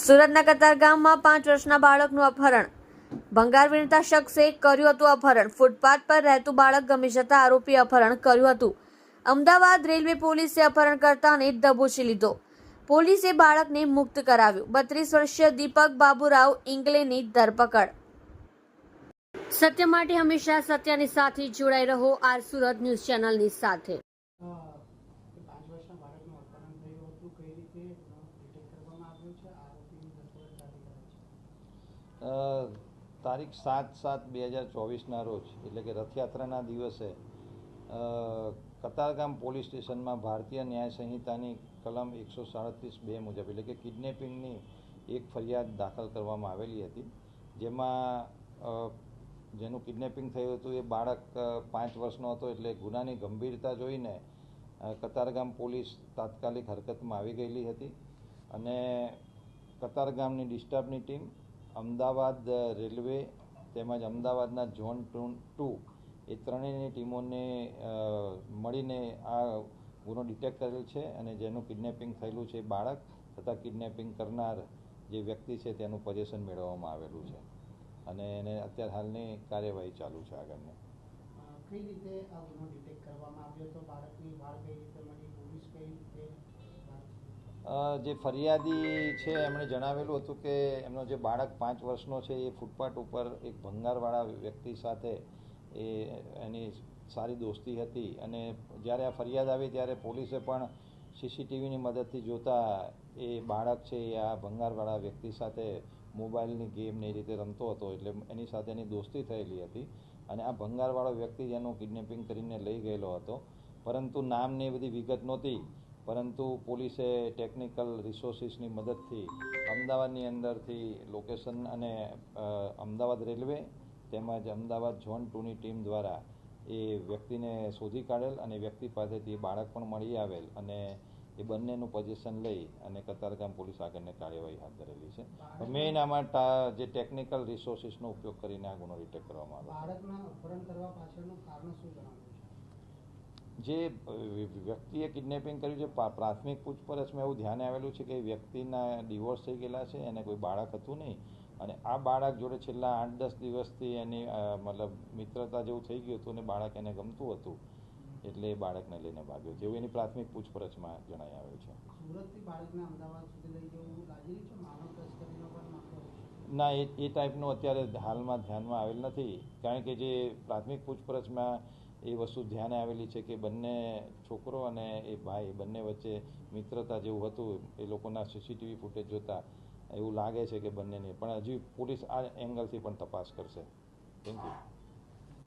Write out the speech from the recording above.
સુરતના કતારગામમાં 5 વર્ષના બાળકનું અપહરણ. ભંગાર વીણતા શખ્સે કર્યું હતું અપહરણ. ફૂટપાથ પર રહેતું બાળક ગમી જતા આરોપી અપહરણ કર્યું હતું. અમદાવાદ રેલવે પોલીસે અપહરણકર્તાને દબોચી લીધો. પોલીસે બાળકને મુક્ત કરાવ્યું. 32 વર્ષીય દીપક બાબુરાવ ઇંગલેની ધરપકડ. સત્ય માટે હંમેશા સત્યની સાથે જોડાઈ રહો. આર સુરત ન્યૂઝ ચેનલની સાથે. 5 વર્ષના બાળકનું અપહરણ થયું હતું, કઈ રીતે ડિટેક્ટ કરવામાં આવ્યું છે, આરોપીની ધરપકડ ક્યાંથી કરાઈ છે? તારીખ 7/7/2024ના રોજ એટલે કે રથયાત્રાના દિવસે કતારગામ પોલીસ સ્ટેશનમાં ભારતીય ન્યાય સંહિતાની કલમ 137(2) મુજબ એટલે કે કિડનેપિંગની એક ફરિયાદ દાખલ કરવામાં આવેલી હતી, જેમાં જેનું કિડનેપિંગ થયું હતું એ બાળક 5 વર્ષનો હતો. એટલે ગુનાની ગંભીરતા જોઈને કતારગામ પોલીસ તાત્કાલિક હરકતમાં આવી ગયેલી હતી અને કતારગામની ડિસ્ટર્બની ટીમ, અમદાવાદ રેલવે તેમજ અમદાવાદના ઝોન 2 એ ત્રણેયની ટીમોને મળીને આ ગુનો ડિટેક્ટ કરેલ છે અને જેનું કિડનેપિંગ થયેલું છે બાળક તથા કિડનેપિંગ કરનાર જે વ્યક્તિ છે તેનું પોઝિશન મેળવવામાં આવેલું છે અને એને અત્યારે હાલની કાર્યવાહી ચાલુ છે આગળની. કઈ રીતે આ ગુનો ડિટેક્ટ કરવામાં આવ્યો હતો? બાળકની ભાળ કઈ રીતે મળી? પોલીસ કઈ રીતે? જે ફરિયાદી છે એમણે જણાવેલું હતું કે એમનો જે બાળક 5 વર્ષનો છે એ ફૂટપાથ ઉપર એક ભંગારવાળા વ્યક્તિ સાથે એની સારી દોસ્તી હતી અને જ્યારે આ ફરિયાદ આવી ત્યારે પોલીસે પણ સીસીટીવીની મદદથી જોતા એ બાળક છે એ આ ભંગારવાળા વ્યક્તિ સાથે મોબાઈલની ગેમ ને એ રીતે રમતો હતો, એટલે એની સાથે એની દોસ્તી થયેલી હતી અને આ ભંગારવાળો વ્યક્તિ જેનું કિડનેપિંગ કરીને લઈ ગયેલો હતો, પરંતુ નામની બધી વિગત નહોતી. પરંતુ પોલીસે ટેકનિકલ રિસોર્સિસની મદદથી અમદાવાદની અંદરથી લોકેશન અને અમદાવાદ રેલવે તેમજ અમદાવાદ ઝોન 2ની ટીમ દ્વારા એ વ્યક્તિને શોધી કાઢેલ અને વ્યક્તિ પાસેથી બાળક પણ મળી આવેલ અને એ બંનેનું પોઝિશન લઈ અને કતારગામ પોલીસ આગળની કાર્યવાહી હાથ ધરેલી છે. મેઇન આમાં જે ટેકનિકલ રિસોર્સિસનો ઉપયોગ કરીને આ ગુનો ડિટેક્ટ કરવામાં આવ્યો. બાળકના અપહરણ કરવા પાછળનું કારણ શું જણાવ્યું છે? જે વ્યક્તિએ કિડનેપિંગ કર્યું છે, પ્રાથમિક પૂછપરછમાં એવું ધ્યાને આવેલું છે કે વ્યક્તિના ડિવોર્સ થઈ ગયેલા છે, એને કોઈ બાળક હતું નહીં અને આ બાળક જોડે છેલ્લા 8-10 દિવસથી એની મતલબ મિત્રતા જેવું થઈ ગયું હતું અને બાળક એને ગમતું હતું, એટલે એ બાળકને લઈને ભાગ્યો જેવું એની પ્રાથમિક પૂછપરછમાં જણાઈ આવ્યું છે. સુરતથી બાળકને અમદાવાદ સુધી લઈ જવું લાગી રહ્યું છે? માનવ તસ્કરીનો પણ મામલો છે? ના, એ ટાઈપનું અત્યારે હાલમાં ધ્યાનમાં આવેલ નથી, કારણ કે જે પ્રાથમિક પૂછપરછમાં એ વસ્તુ ધ્યાને આવેલી છે કે બંને છોકરો અને એ ભાઈ બંને વચ્ચે મિત્રતા જેવું હતું. એ લોકોના સીસીટીવી ફૂટેજ જોતાં એવું લાગે છે કે બંનેની, પણ હજી પોલીસ આ એંગલથી પણ તપાસ કરશે. Thank you.